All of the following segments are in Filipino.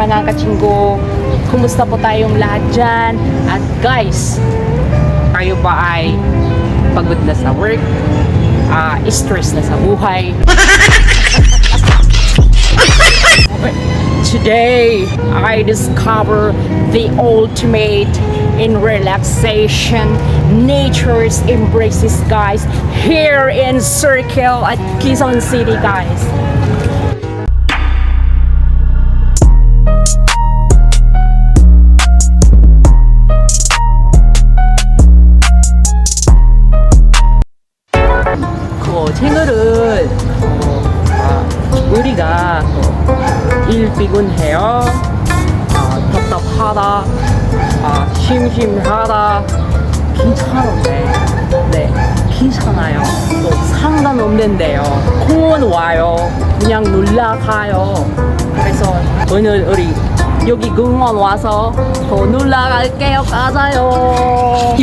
mga kachinggo. Kumusta po tayong lahat dyan? At guys, kayo ba ay pagod na sa work? Stress na sa buhay? Today, I discover the ultimate in relaxation, nature's embraces, guys, here in Circle at Quezon City, guys. 친구를 우리가 일 피곤해요. 답답하다. 심심하다. 괜찮은데. 네, 괜찮아요. 뭐 상관없는데요. 공원 와요. 그냥 놀러 가요. 그래서 오늘 우리 여기 공원 와서 더 놀러 갈게요. 가자요.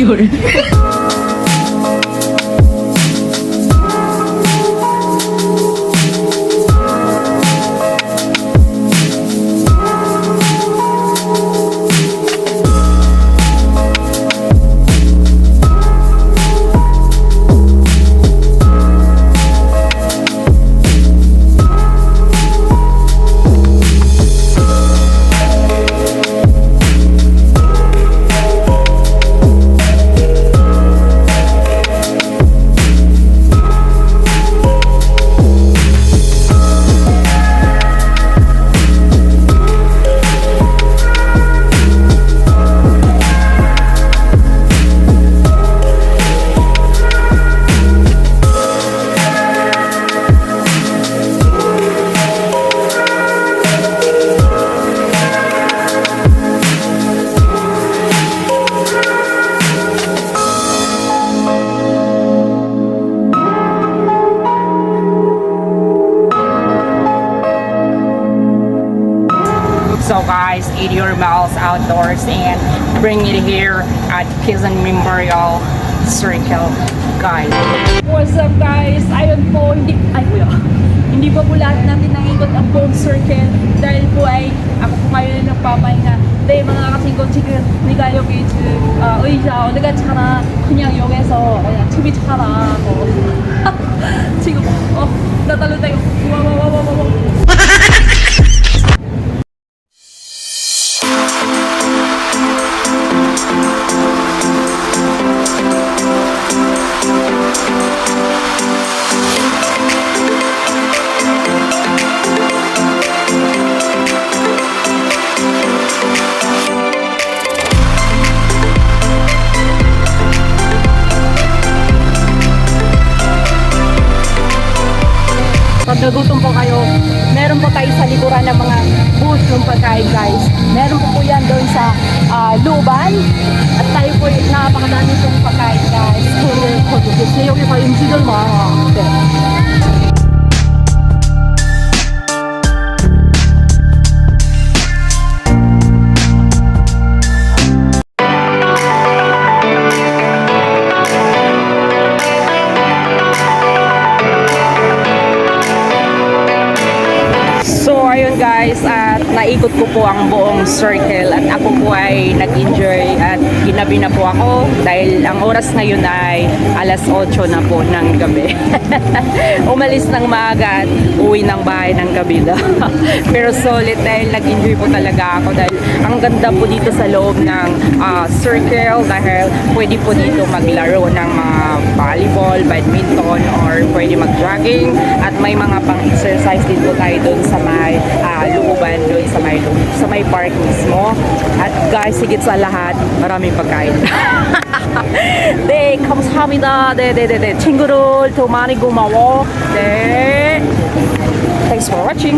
So guys, eat your meals outdoors and bring it here at Quezon Memorial Circle, guys. What's up guys? Ayun po, hindi pa po lahat natin nangikot ang buong circle dahil po ay ako po ngayon nagpapahinga. 네, mga 친구 지금 네가 여기 의자 어디 갔잖아. 그냥 여기서 그냥 TV 차라. 지금 나달로 돼. 와와와와와. Pag nagutom po kayo, meron po tayo sa likuran ng mga booth ng pagkain, guys. Meron po yan doon sa looban. At tayo po napakadami itong pagkain, guys. Kasi yung iba yung sigil mga. Ayun guys, at naikot ko po ang buong circle at ako po ay nag-enjoy at ginabi na po ako dahil ang oras ngayon ay alas 8 na po ng gabi. Umalis ng maaga at uwi ng bahay ng gabi na. Pero solid dahil nag-enjoy po talaga ako dahil ang ganda po dito sa loob ng circle dahil pwede po dito maglaro ng mga volleyball, badminton or pwede mag-jogging at may mga pang-exercise din po tayo doon sa may looban doon sa may park mismo. At guys, higit sa lahat, maraming pagkain. 네, 감사합니다. 네, 친구들 더 많이 고마워. 네, thanks for watching.